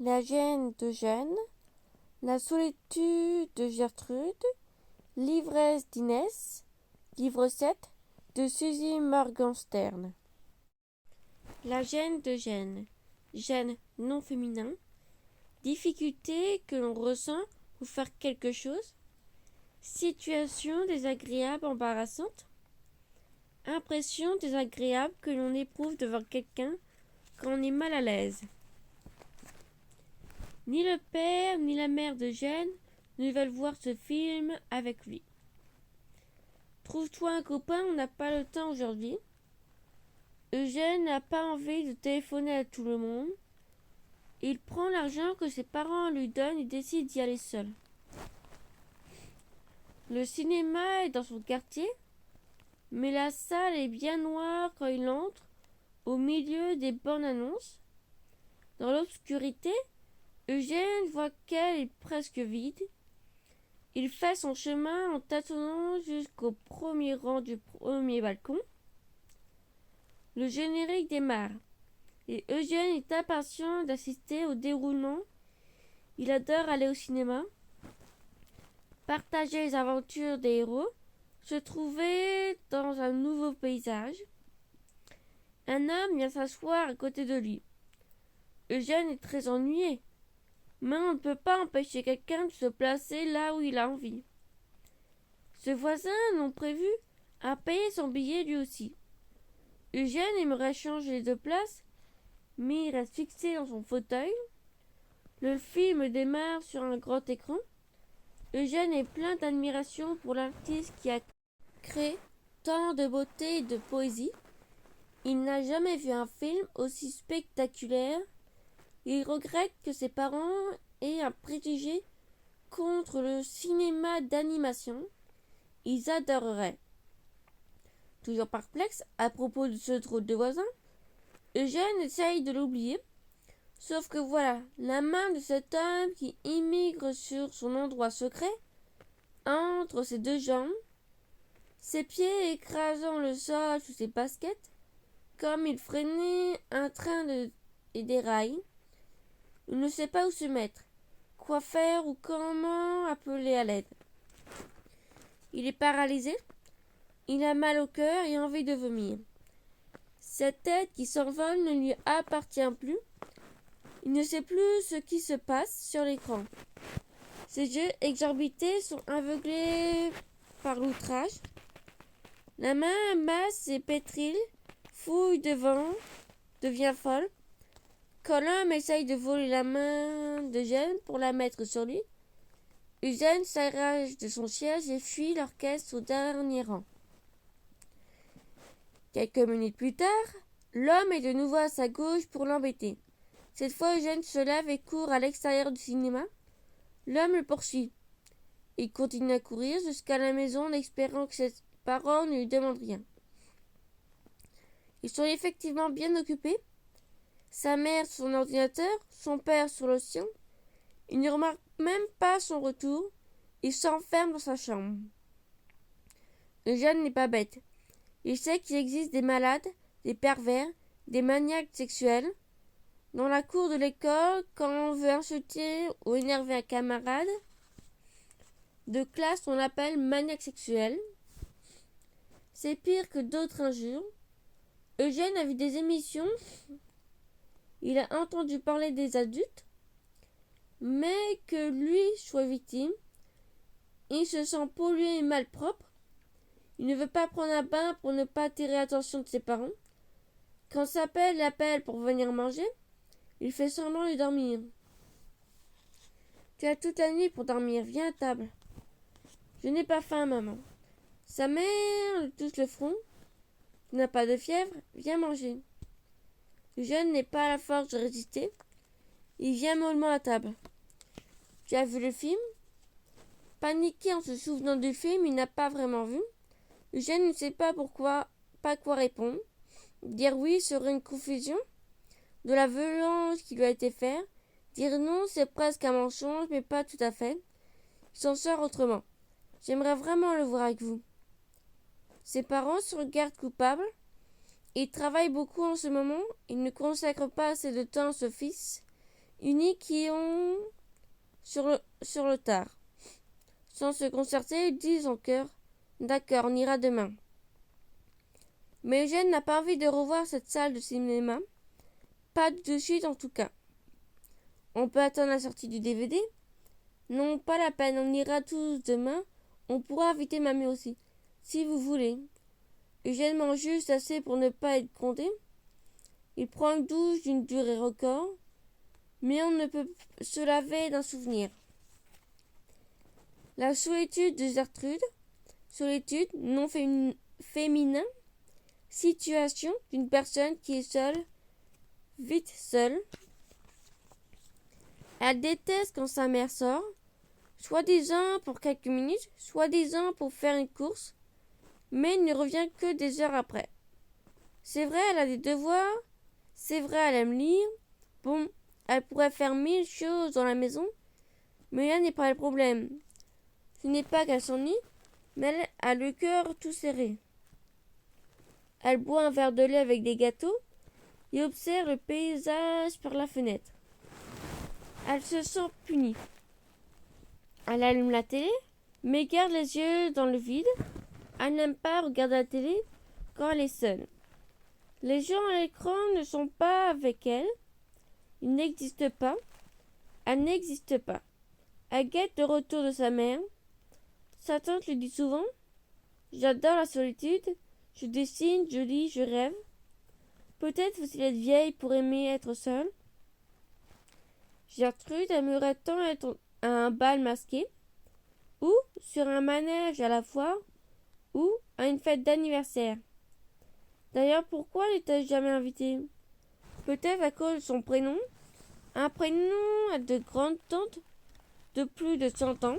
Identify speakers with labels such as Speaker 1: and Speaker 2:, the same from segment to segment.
Speaker 1: La gêne d'Eugène, la solitude de Gertrude, l'ivresse d'Inès, livre 7 de Suzy Morgenstern. La gêne d'Eugène, gêne non féminin, difficulté que l'on ressent pour faire quelque chose, situation désagréable, embarrassante, impression désagréable que l'on éprouve devant quelqu'un quand on est mal à l'aise. Ni le père ni la mère d'Eugène ne veulent voir ce film avec lui. Trouve-toi un copain, on n'a pas le temps aujourd'hui. Eugène n'a pas envie de téléphoner à tout le monde. Il prend l'argent que ses parents lui donnent et décide d'y aller seul. Le cinéma est dans son quartier, mais la salle est bien noire quand il entre, au milieu des bandes annonces. Dans l'obscurité, Eugène voit qu'elle est presque vide. Il fait son chemin en tâtonnant jusqu'au premier rang du premier balcon. Le générique démarre et Eugène est impatient d'assister au déroulement. Il adore aller au cinéma, partager les aventures des héros, se trouver dans un nouveau paysage. Un homme vient s'asseoir à côté de lui. Eugène est très ennuyé, mais on ne peut pas empêcher quelqu'un de se placer là où il a envie. Ce voisin, non prévu, a payé son billet lui aussi. Eugène aimerait changer les deux places, mais il reste fixé dans son fauteuil. Le film démarre sur un grand écran. Eugène est plein d'admiration pour l'artiste qui a créé tant de beauté et de poésie. Il n'a jamais vu un film aussi spectaculaire. Il regrette que ses parents aient un préjugé contre le cinéma d'animation. Ils adoreraient. Toujours perplexe à propos de ce drôle de voisin, Eugène essaye de l'oublier. Sauf que voilà, la main de cet homme qui immigre sur son endroit secret, entre ses deux jambes, ses pieds écrasant le sol sous ses baskets, comme il freinait un train et déraille. Il ne sait pas où se mettre, quoi faire ou comment appeler à l'aide. Il est paralysé, il a mal au cœur et envie de vomir. Cette tête qui s'envole ne lui appartient plus. Il ne sait plus ce qui se passe sur l'écran. Ses yeux exorbités sont aveuglés par l'outrage. La main amasse et pétrile, fouille devant, devient folle. Quand l'homme essaye de voler la main d'Eugène pour la mettre sur lui, Eugène s'arrache de son siège et fuit l'orchestre au dernier rang. Quelques minutes plus tard, l'homme est de nouveau à sa gauche pour l'embêter. Cette fois, Eugène se lève et court à l'extérieur du cinéma. L'homme le poursuit. Il continue à courir jusqu'à la maison en espérant que ses parents ne lui demandent rien. Ils sont effectivement bien occupés. Sa mère sur son ordinateur, son père sur le sien. Il ne remarque même pas son retour. Il s'enferme dans sa chambre. Eugène n'est pas bête. Il sait qu'il existe des malades, des pervers, des maniaques sexuels. Dans la cour de l'école, quand on veut insulter ou énerver un camarade de classe, on l'appelle maniaque sexuel. C'est pire que d'autres injures. Eugène a vu des émissions. Il a entendu parler des adultes. Mais que lui soit victime, il se sent pollué et malpropre. Il ne veut pas prendre un bain pour ne pas attirer l'attention de ses parents. Quand s'appelle l'appelle pour venir manger, il fait semblant de dormir. Tu as toute la nuit pour dormir, viens à table. Je n'ai pas faim, maman. Sa mère lui touche le front. Tu n'as pas de fièvre, viens manger. Le jeune n'est pas à la force de résister. Il vient mollement à table. Tu as vu le film? Paniqué en se souvenant du film, il n'a pas vraiment vu. Eugène ne sait pas quoi répondre. Dire oui serait une confusion de la violence qui lui a été faite. Dire non, c'est presque un mensonge, mais pas tout à fait. Il s'en sort autrement. J'aimerais vraiment le voir avec vous. Ses parents se regardent coupables. Ils travaillent beaucoup en ce moment. Ils ne consacrent pas assez de temps à ce fils unis qui ont sur le tard. Sans se concerter, ils disent en chœur « D'accord, on ira demain. » Mais Eugène n'a pas envie de revoir cette salle de cinéma. Pas de suite en tout cas. On peut attendre la sortie du DVD? Non, pas la peine, on ira tous demain. On pourra inviter mamie aussi, si vous voulez. Eugène mange juste assez pour ne pas être grondé. Il prend une douche d'une durée record, mais on ne peut se laver d'un souvenir. La solitude de Gertrude, solitude non féminin, situation d'une personne qui est seule, vite seule. Elle déteste quand sa mère sort, soi-disant pour quelques minutes, soi-disant pour faire une course, mais il ne revient que des heures après. C'est vrai, elle a des devoirs, c'est vrai, elle aime lire. Bon, elle pourrait faire 1000 choses dans la maison, mais là n'est pas le problème. Ce n'est pas qu'elle s'ennuie, mais elle a le cœur tout serré. Elle boit un verre de lait avec des gâteaux et observe le paysage par la fenêtre. Elle se sent punie. Elle allume la télé, mais garde les yeux dans le vide. Elle n'aime pas regarder la télé quand elle est seule. Les gens à l'écran ne sont pas avec elle. Ils n'existent pas. Elle n'existe pas. Elle guette le retour de sa mère. Sa tante lui dit souvent « J'adore la solitude. Je dessine, je lis, je rêve. Peut-être faut-il être vieille pour aimer être seule. » Gertrude aimerait tant être à un bal masqué, ou sur un manège à la foire, ou à une fête d'anniversaire. D'ailleurs, pourquoi n'était-elle jamais invitée? Peut-être à cause de son prénom, un prénom de grande-tante de plus de 100 ans.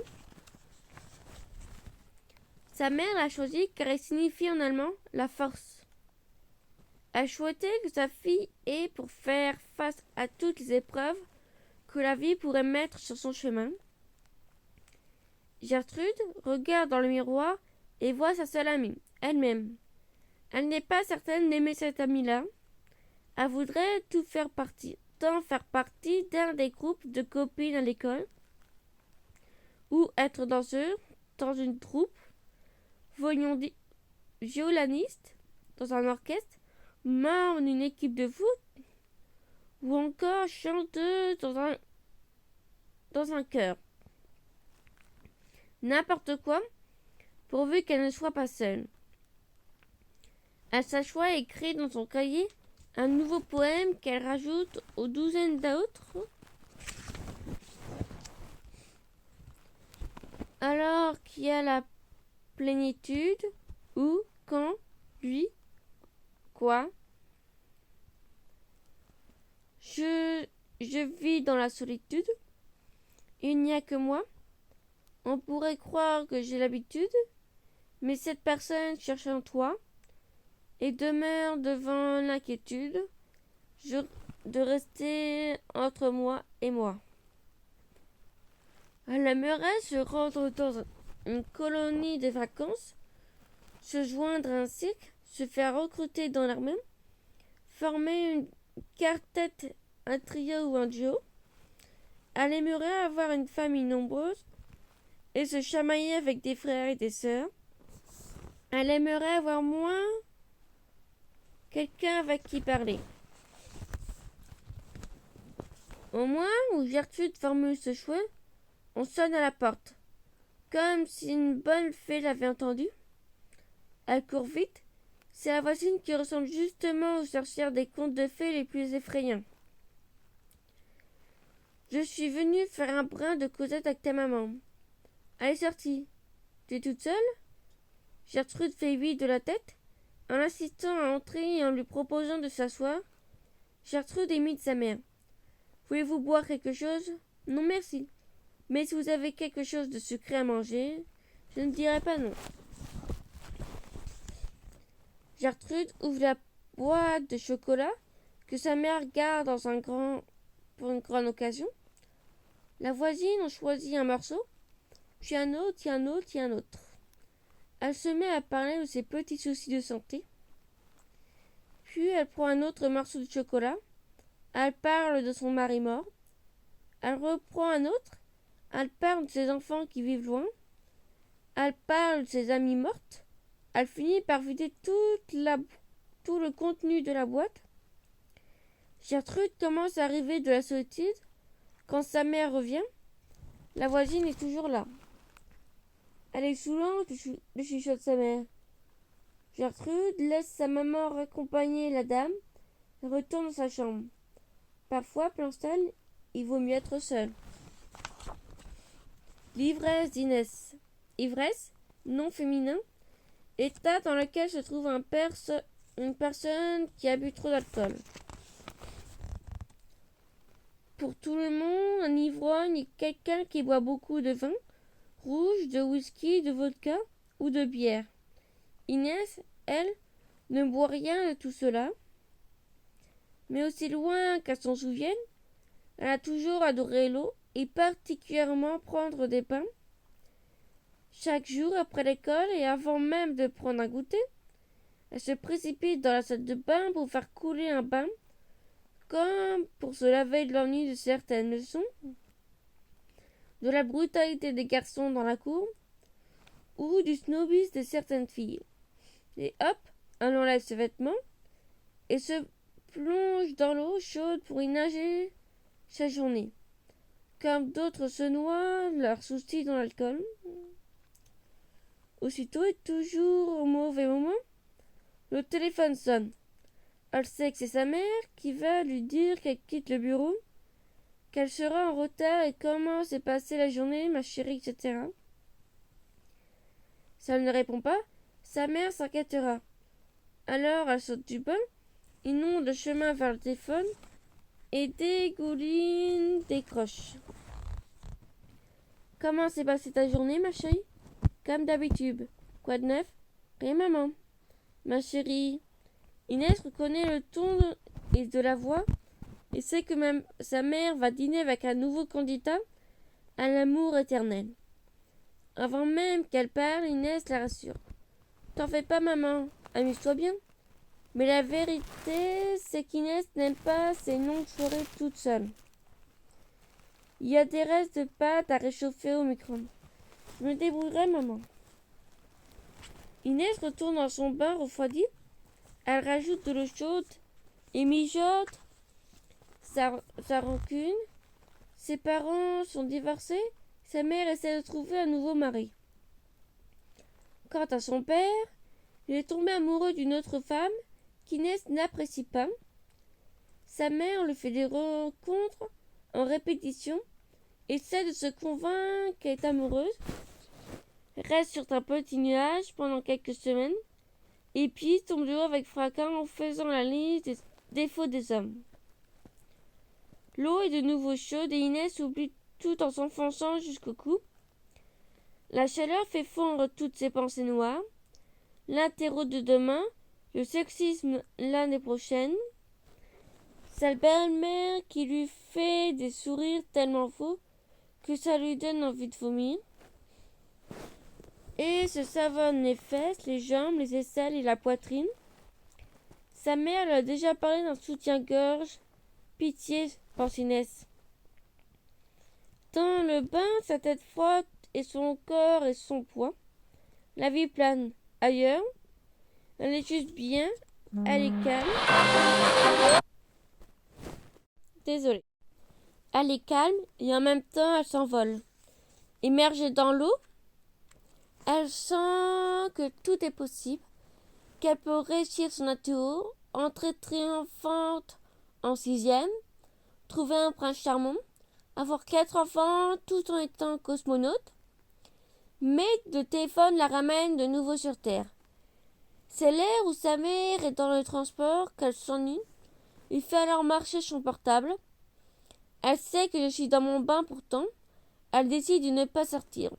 Speaker 1: Sa mère l'a choisi car il signifie en allemand la force. Elle souhaitait que sa fille ait pour faire face à toutes les épreuves que la vie pourrait mettre sur son chemin. Gertrude regarde dans le miroir et voit sa seule amie, elle-même. Elle n'est pas certaine d'aimer cette amie-là. Elle voudrait tant faire partie d'un des groupes de copines à l'école, ou être danseuse dans une troupe, violoniste dans un orchestre, membre d'une équipe de foot, ou encore chanteuse dans un chœur. N'importe quoi, pourvu qu'elle ne soit pas seule. Elle s'assoit et écrit dans son cahier un nouveau poème qu'elle rajoute aux douzaines d'autres. Alors qu'il y a la plénitude, où, quand, lui, quoi. Je vis dans la solitude. Il n'y a que moi. On pourrait croire que j'ai l'habitude, mais cette personne cherche en toi et demeure devant l'inquiétude de rester entre moi et moi. Elle aimerait se rendre dans une colonie de vacances, se joindre à un cirque, se faire recruter dans l'armée, former une quartette, un trio ou un duo. Elle aimerait avoir une famille nombreuse et se chamailler avec des frères et des sœurs. Elle aimerait avoir moins quelqu'un avec qui parler. Au moins où Gertrude formule ce choix, on sonne à la porte, comme si une bonne fée l'avait entendu. Elle court vite. C'est la voisine qui ressemble justement aux sorcières des contes de fées les plus effrayants. Je suis venue faire un brin de causette avec ta maman. Elle est sortie. Tu es toute seule? Gertrude fait oui de la tête, en l'insistant à entrer et en lui proposant de s'asseoir. Gertrude imite sa mère. Voulez-vous boire quelque chose? Non merci. Mais si vous avez quelque chose de sucré à manger, je ne dirai pas non. Gertrude ouvre la boîte de chocolat que sa mère garde pour une grande occasion. La voisine en choisit un morceau, puis un autre, puis un autre, puis un autre. Elle se met à parler de ses petits soucis de santé. Puis elle prend un autre morceau de chocolat. Elle parle de son mari mort. Elle reprend un autre. Elle parle de ses enfants qui vivent loin. Elle parle de ses amies mortes. Elle finit par vider tout le contenu de la boîte. Gertrude commence à arriver de la solitude. Quand sa mère revient, la voisine est toujours là. Elle est saoulante, le chuchote sa mère. Gertrude laisse sa maman raccompagner la dame et retourne dans sa chambre. Parfois, plan-seul, il vaut mieux être seul. L'ivresse d'Inès. Ivresse, nom féminin, état dans lequel se trouve une personne qui a bu trop d'alcool. Pour tout le monde, un ivrogne est quelqu'un qui boit beaucoup de vin, rouge, de whisky, de vodka ou de bière. Inès, elle, ne boit rien de tout cela, mais aussi loin qu'elle s'en souvienne, elle a toujours adoré l'eau et particulièrement prendre des bains. Chaque jour après l'école et avant même de prendre un goûter, elle se précipite dans la salle de bain pour faire couler un bain, comme pour se laver de l'ennui de certaines leçons, de la brutalité des garçons dans la cour, ou du snobisme de certaines filles. Et hop, elle enlève ses vêtements et se plonge dans l'eau chaude pour y nager sa journée. Comme d'autres se noient leurs soucis dans l'alcool. Aussitôt et toujours au mauvais moment, le téléphone sonne. Elle sait que c'est sa mère qui va lui dire qu'elle quitte le bureau, qu'elle sera en retard et comment s'est passée la journée, ma chérie, etc. Si elle ne répond pas, sa mère s'inquiétera. Alors elle saute du bain, inonde le chemin vers le téléphone et dégouline décroche. Comment s'est passée ta journée, ma chérie? Comme d'habitude. Quoi de neuf? Rien, maman. Ma chérie. Inès reconnaît le ton et de la voix et sait que même sa mère va dîner avec un nouveau candidat à l'amour éternel. Avant même qu'elle parle, Inès la rassure. T'en fais pas, maman. Amuse-toi bien. Mais la vérité, c'est qu'Inès n'aime pas ces longues soirées toute seule. Il y a des restes de pâtes à réchauffer au micro-ondes. Je me débrouillerai, maman. Inès retourne dans son bain refroidi. Elle rajoute de l'eau chaude et mijote sa rancune. Ses parents sont divorcés. Sa mère essaie de trouver un nouveau mari. Quant à son père, il est tombé amoureux d'une autre femme qu'Inès n'apprécie pas. Sa mère lui fait des rencontres en répétition, essaie de se convaincre qu'elle est amoureuse, reste sur un petit nuage pendant quelques semaines, et puis tombe de haut avec fracas en faisant la liste des défauts des hommes. L'eau est de nouveau chaude et Inès oublie tout en s'enfonçant jusqu'au cou. La chaleur fait fondre toutes ses pensées noires. L'interro de demain, le sexisme l'année prochaine, sa belle-mère qui lui fait des sourires tellement faux que ça lui donne envie de vomir, et se savonne les fesses, les jambes, les aisselles et la poitrine. Sa mère lui a déjà parlé d'un soutien-gorge. Pitié, pense Inès. Dans le bain, sa tête frotte et son corps et son poids. La vie plane. Ailleurs, elle est juste bien, elle est calme. Désolée. Elle est calme et en même temps elle s'envole. Immergée dans l'eau, elle sent que tout est possible, qu'elle peut réussir son atouts, entrer triomphante en 6e, trouver un prince charmant, avoir 4 enfants tout en étant cosmonaute, mais le téléphone la ramène de nouveau sur Terre. C'est l'ère où sa mère est dans le transport qu'elle s'ennuie. Il fait alors marcher son portable. Elle sait que je suis dans mon bain pourtant. Elle décide de ne pas sortir.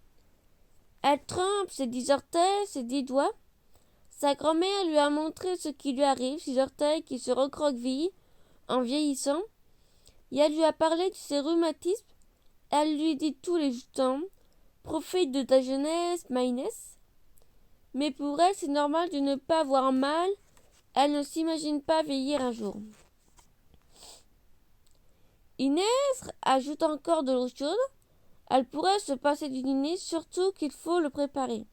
Speaker 1: Elle trempe ses 10 orteils, ses 10 doigts. Sa grand-mère lui a montré ce qui lui arrive, ses orteils qui se recroquevillent en vieillissant. Et elle lui a parlé de ses rhumatismes. Elle lui dit tous les temps: profite de ta jeunesse, ma Inès. Mais pour elle, c'est normal de ne pas avoir mal. Elle ne s'imagine pas vieillir un jour. Inès ajoute encore de l'eau chaude. Elle pourrait se passer du dîner, surtout qu'il faut le préparer.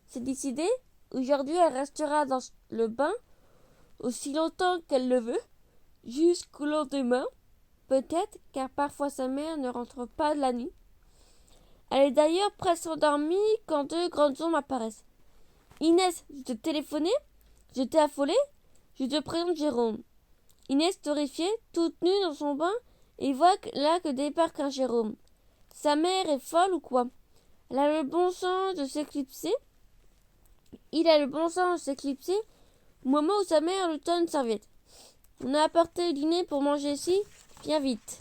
Speaker 1: C'est décidé. Aujourd'hui, elle restera dans le bain aussi longtemps qu'elle le veut, jusqu'au lendemain, peut-être, car parfois sa mère ne rentre pas de la nuit. Elle est d'ailleurs presque endormie quand deux grandes ombres apparaissent. Inès, je te téléphonais, je t'ai affolée, je te présente Jérôme. Inès, torréfiée, toute nue dans son bain, et voit là que débarque un Jérôme. Sa mère est folle ou quoi? Elle a le bon sens de s'éclipser. Il a le bon sens de s'éclipser au moment où sa mère lui donne une serviette. On a apporté le dîner pour manger ici, viens vite.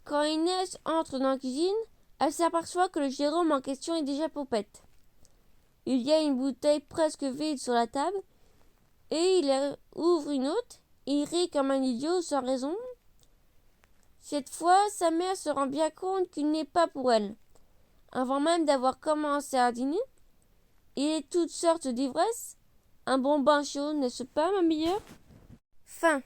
Speaker 1: Quand Inès entre dans la cuisine, elle s'aperçoit que le Jérôme en question est déjà poupette. Il y a une bouteille presque vide sur la table, et il ouvre une autre, et il rit comme un idiot sans raison. Cette fois, sa mère se rend bien compte qu'il n'est pas pour elle. Avant même d'avoir commencé à dîner, il est toutes sortes d'ivresse. Un bon bain chaud, n'est-ce pas, ma meilleure? Fin.